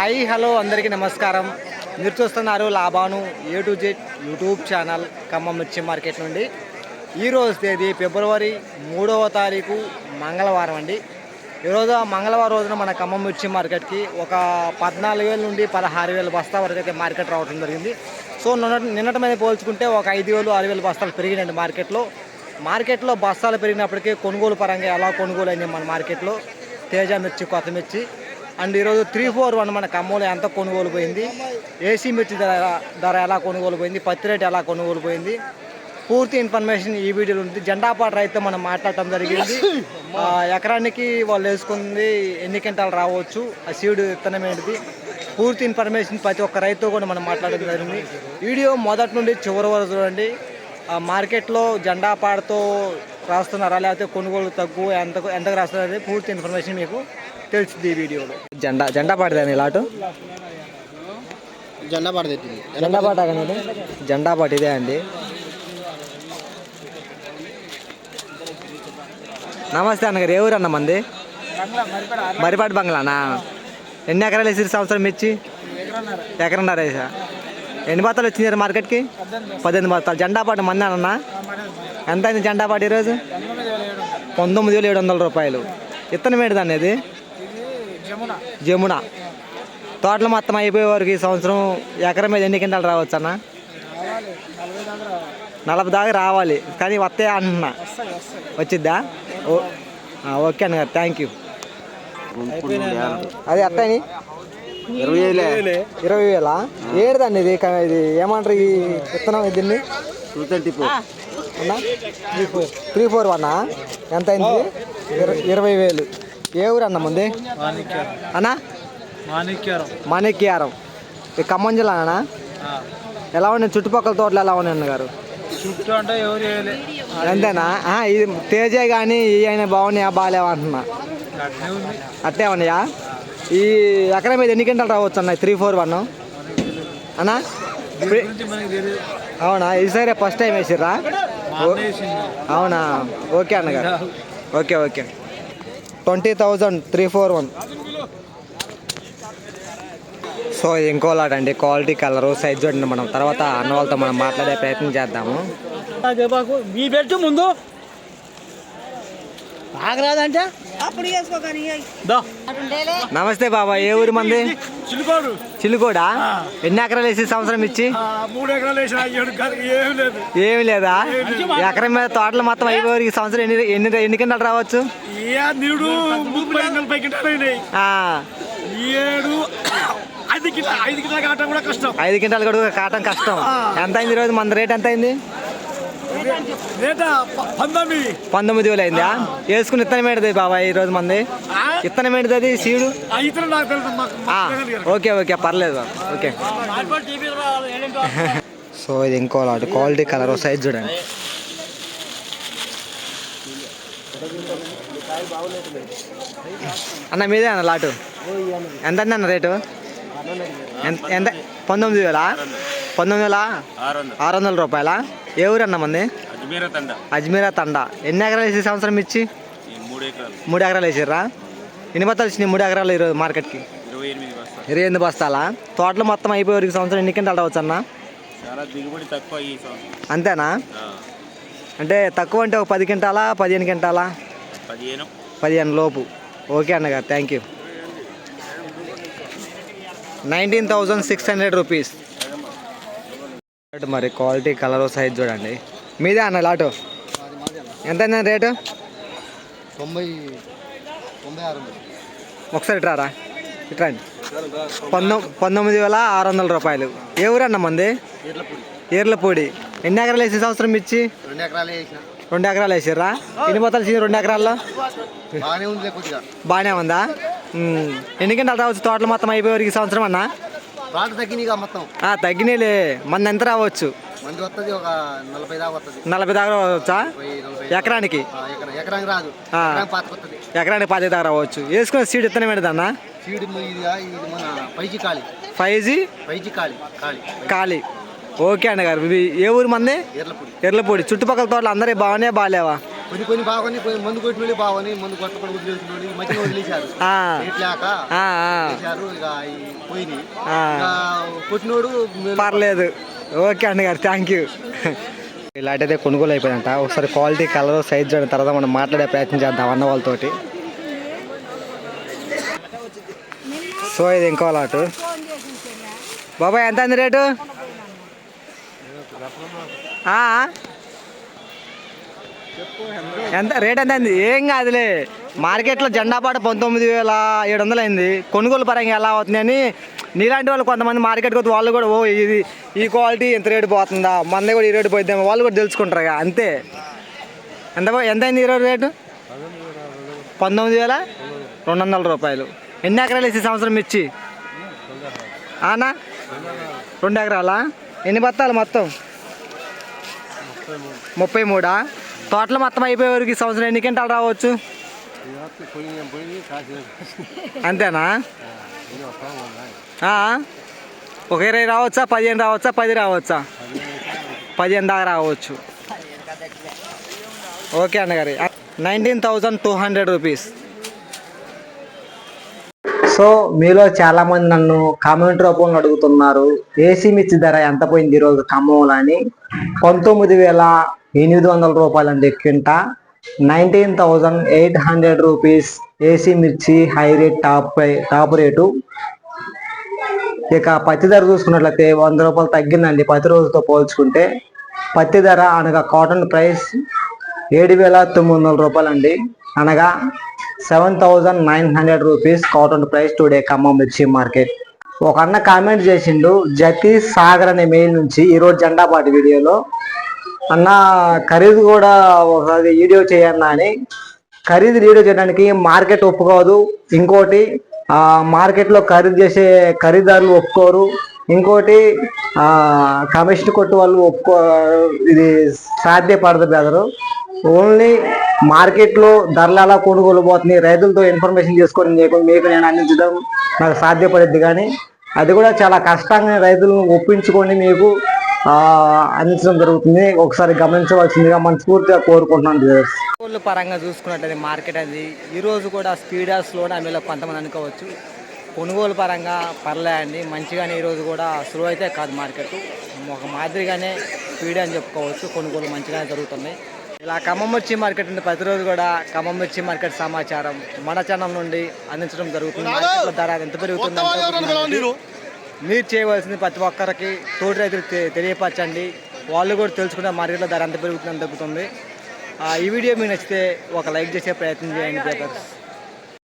Hi hello అందరికీ నమస్కారం. మీరు చూస్తున్నారు Laban A to Z YouTube channel Khammam మిర్చి మార్కెట్ నుండి. ఈరోజు తేదీ ఫిబ్రవరి 3వ తారీఖు మంగళవారం అండి. ఈరోజు మంగళవారం రోజున మన ఖమ్మం మిర్చి మార్కెట్కి ఒక 14,000 నుండి 16,000 బస్తా వరకు అయితే మార్కెట్ రావడం జరిగింది. సో నిన్నటి మీద పోల్చుకుంటే ఒక 5,000 6,000 బస్తాలు పెరిగినాయండి మార్కెట్లో బస్తాలు పెరిగినప్పటికీ కొనుగోలు పరంగా ఎలా కొనుగోలు అయింది మన మార్కెట్లో తేజ మిర్చి, కొత్త మిర్చి అండ్ ఈరోజు 341 మన ఖమ్మంలో ఎంత కొనుగోలు పోయింది, ఏసీ మిర్చి ధర ఎలా కొనుగోలు పోయింది, పత్తి రేటు ఎలా కొనుగోలు పోయింది, పూర్తి ఇన్ఫర్మేషన్ ఈ వీడియోలో ఉంది. జెండాపాట రైతు మనం మాట్లాడటం జరిగింది. ఎకరానికి వాళ్ళు వేసుకుంది ఎన్ని క్వింటాలు రావచ్చు, ఆ సీడ్ విత్తనం ఏంటిది, పూర్తి ఇన్ఫర్మేషన్ ప్రతి ఒక్క రైతు కూడా మనం మాట్లాడడం జరిగింది. వీడియో మొదటి నుండి చివరి వరకు చూడండి. మార్కెట్లో జెండాపాటతో రాస్తున్నారా లేకపోతే కొనుగోలు తగ్గు ఎంతకు రాస్తున్నారనేది పూర్తి ఇన్ఫర్మేషన్ మీకు తెలిసింది ఈ వీడియోలో. జెండాపాటది లాటు జెండాపాట అనేది జెండాపాట ఇదే అండి. నమస్తే అన్నగారు, ఏ ఊరు అన్న మంది? మరిపాటి బంగ్లానా? ఎన్ని ఎకరాలు వేసి సంవత్సరం మిర్చి? ఎకరన్నర వేసా. ఎన్ని బత్తాలు వచ్చింది మార్కెట్కి? 18 బత్తాలు. జెండాపాట మంది అన్న ఎంత అయింది జెండాపాట ఈరోజు? 19,700 రూపాయలు. విత్తనం ఏంటిది అనేది? జమున. తోటలు మొత్తం అయిపోయే వరకు ఈ సంవత్సరం ఎకరం మీద ఎన్ని క్వింటాలు రావచ్చు అన్న? 40 దాకా రావాలి, కానీ వస్తాయి అంటున్నా. వచ్చిద్దా? ఓకే అన్న గారు, థ్యాంక్ యూ. అది అత్తని 20,000. ఏడుదండి ఇది? ఇది ఏమంటారు ఈ విత్తనం? దీన్ని 341 ఎంత అయింది? 20,000. ఏ ఊరు అన్న ముందు అన్నా? మాణిక్యారం. ఈ ఖమ్మం జిల్లా అన్న. ఎలా ఉన్నాయి చుట్టుపక్కల తోటలు, ఎలా ఉన్నాయి అన్నగారు? చుట్టూ అంటే ఎవరు అంతేనా? ఇది తేజే కానీ ఈ అయినా బాగున్నాయా బాగాలేవా అంటున్నా? అట్టే ఉన్నాయా? ఈ ఎకరం మీద ఎన్ని క్వింటాలు రావచ్చు అన్న 341 అన్నా? అవునా? ఈసారి ఫస్ట్ టైం వేసిర్రా? అవునా? ఓకే అన్నగారు, ఓకే. 20,000 341. సో ఇది ఇంకో లాట్ అండి. క్వాలిటీ, కలరు, సైజ్ చూడండి. మనం తర్వాత అన్న వాళ్ళతో మనం మాట్లాడే ప్రయత్నం చేద్దాము. మీ పెట్టు ముందు ఆగరాదంటే. నమస్తే బాబా, ఏ ఊరు మంది? చిలుకోడా. ఎన్ని ఎకరాలు వేసి సంవత్సరం ఇచ్చి? 3 ఎకరాలు ఏమి లేదా? ఎకరం మీద తోటలు మొత్తం అయిపోయి ఈ సంవత్సరం ఎన్ని క్వింటాలు రావచ్చు? 5 క్వింటాలు కూడా కావటం కష్టం. ఎంత అయింది ఈరోజు మన రేట్? ఎంత అయింది? 19,000 అయిందా? వేసుకుని ఇత్తనం ఏంటిది బాబాయ్ ఈరోజు మంది? ఇత్తనం ఏంటిది అది? సీడు? ఓకే పర్లేదు, ఓకే. సో ఇది ఇంకో లాట్. క్వాలిటీ, కలర్, సైజ్ చూడండి. అన్న మీదే అన్న లాటు? ఎంత అన్న రేటు? ఎంత? 19,600 రూపాయల. ఏ ఊరు అన్న మంది? అజ్మీరా తండా. ఎన్ని ఎకరాలు వేసి సంవత్సరం ఇచ్చి? 3 ఎకరాలు వేసిర్రా? ఎన్ని బత్తాలు వచ్చినాయి 3 ఎకరాలు ఈరోజు మార్కెట్కి? 28 బస్తాలా? తోటలు మొత్తం అయిపోయే వరకు సంవత్సరం ఎన్ని క్వింటాలు రావచ్చు అన్న? అంతేనా? అంటే తక్కువ అంటే ఒక 10 క్వింటాలా 15 క్వింటాలా? 15 లోపు. ఓకే అన్నగారు, థ్యాంక్ యూ. 19,600 రూపీస్. మరి క్వాలిటీ, కలర్, సైజ్ చూడండి. మీదే అన్న లాటు? ఎంత అయింది రేటు? 96. ఒకసారి ఇట్రారా, ఇట్రండి. 19,600 రూపాయలు. ఏ ఊరు అన్న మంది? ఏర్లపూడి. ఎన్ని ఎకరాలు వేసి సంవత్సరం ఇచ్చి? 2 ఎకరాలు వేసిర్రా? ఎన్ని బత్తాలు వేసి 2 ఎకరాల్లో? బాగానే ఉందా? ఎన్ని క్వింటాలు రావచ్చు తోటలు మొత్తం అయిపోయేవరకు సంవత్సరం అన్న? తగ్గినాయిలే. మంది ఎంత రావచ్చు? 40 దాకా రావచ్చా? ఎకరానికి? ఎకరానికి 10 దాకా రావచ్చు. వేసుకున్న సీడ్ ఇత్తనం ఏంటన్నా? 5G ఖాళీ. ఓకే అన్న గారు. ఏ ఊరు మంది? ఎర్లపూడి. చుట్టుపక్కల తోటలు అందరూ బాగాలేవా? కొన్ని బాగుని మందు కొట్టినోళ్ళు బాగుని మందు కొట్టకుండా వదిలేసినోళ్ళు ఈ మధ్యలో వదిలేశారు ఆ, రేట్ లేక ఆ, ఆ, వదిలేశారు. ఇక ఈ పోయినాయి. ఆ. ఇక కొట్టినోడు పర్లేదు. ఓకే అన్నగారు, థ్యాంక్ యూ. ఇలాంటిదే కొనుగోలు అయిపోయిందంట. ఒకసారి క్వాలిటీ, కలర్, సైజ్ చూడిన తర్వాత మనం మాట్లాడే ప్రయత్నం చేద్దాం అన్న వాళ్ళతోటి. సో ఇది ఇంకో లాటు. బాబాయ్ ఎంత అంది రేటు? ఆ? ఎంత రేట్ ఎంత అయింది? ఏం కాదులే, మార్కెట్లో జెండా పాట 19,700 అయింది. కొనుగోలు పరంగా ఎలా అవుతుంది అని నీలాంటి వాళ్ళు కొంతమంది మార్కెట్కి వస్తే వాళ్ళు కూడా ఇది ఈ క్వాలిటీ ఎంత రేటు పోతుందా, మంది కూడా ఈ రేటు పోయిద్దామో వాళ్ళు కూడా తెలుసుకుంటారు అంతే. ఎంత అయింది ఈరోజు రేటు? 19,200 రూపాయలు. ఎన్ని ఎకరాలు వేసి సంవత్సరం మిర్చి? ఆనా 2 ఎకరాలా? ఎన్ని బత్తాలు మొత్తం? 33. తోటలు మొత్తం అయిపోయే వరకు ఈ సంవత్సరం ఎన్ని క్వింటాలు రావచ్చు? అంతేనా? ఒక 20 రావచ్చా, 15 రావచ్చా, 10 రావచ్చా? 15 దాకా రావచ్చు. ఓకే అన్నగారి. 19,200 రూపీస్. సో మీలో చాలామంది నన్ను కామెంట్ రూపంలో అడుగుతున్నారు ఏసీ మిర్చి ధర ఎంత పోయింది ఈరోజు ఖమ్మంలో అని. 19,800 రూపాయలు అండి క్వింటా. 19,800 రూపీస్ ఏసీ మిర్చి హై రేట్, టాప్ రేటు. ఇక పత్తి ధర చూసుకున్నట్లయితే 100 రూపాయలు తగ్గిందండి ప్రతి రోజుతో పోల్చుకుంటే. పత్తి ధర అనగా కాటన్ ప్రైస్ 7,900 రూపాయలు అండి, అనగా 7,900 rupees cotton price today Khammam మిర్చి మార్కెట్. ఒక అన్న కామెంట్ చేసిండు జతీష్ సాగర్ అనే మెయిల్ నుంచి ఈరోజు జెండాపాటి వీడియోలో, అన్న ఖరీదు కూడా ఒకసారి వీడియో చేయన్నా అని. ఖరీదు వీడియో చేయడానికి మార్కెట్ ఒప్పుకోదు, ఇంకోటి మార్కెట్లో ఖరీదు చేసే ఖరీదారులు ఒప్పుకోరు, ఇంకోటి కమిషన్ కొట్టు వాళ్ళు ఇది సాధ్యపడదు బ్రదరు. ఓన్లీ మార్కెట్లో ధరలు ఎలా కొనుగోలు పోతున్నాయి రైతులతో ఇన్ఫర్మేషన్ చేసుకొని మీకు నేను అందించడం నాకు సాధ్యపడుద్ది, కానీ అది కూడా చాలా కష్టంగా రైతులను ఒప్పించుకొని మీకు అందించడం జరుగుతుంది. ఒకసారి గమనించవలసిందిగా మనస్ఫూర్తిగా కోరుకుంటున్నాను. కొనుగోలు పరంగా చూసుకున్నట్లయితే మార్కెట్ అది ఈరోజు కూడా స్పీడ్ స్లోనా మీలో కొంతమంది అనుకోవచ్చు. కొనుగోలు పరంగా పర్లే అండి, మంచిగానే ఈరోజు కూడా స్లో అయితే కాదు, మార్కెట్ ఒక మాదిరిగానే స్పీడ్ అని చెప్పుకోవచ్చు. కొనుగోలు మంచిగానే జరుగుతున్నాయి. ఇలా ఖమ్మం మిర్చి మార్కెట్ నుండి ప్రతిరోజు కూడా ఖమ్మం మిర్చి మార్కెట్ సమాచారం మన ఛానల్ నుండి అందించడం జరుగుతుంది. మార్కెట్లో ధర ఎంత పెరుగుతుంది మీరు చేయవలసింది ప్రతి ఒక్కరికి తోటి రైతులు తెలియపరచండి, వాళ్ళు కూడా తెలుసుకుంటే మార్కెట్లో ధర ఎంత పెరుగుతుందని తగ్గుతుంది. ఈ వీడియో మీకు నచ్చితే ఒక లైక్ చేసే ప్రయత్నం చేయండి బ్రదర్స్.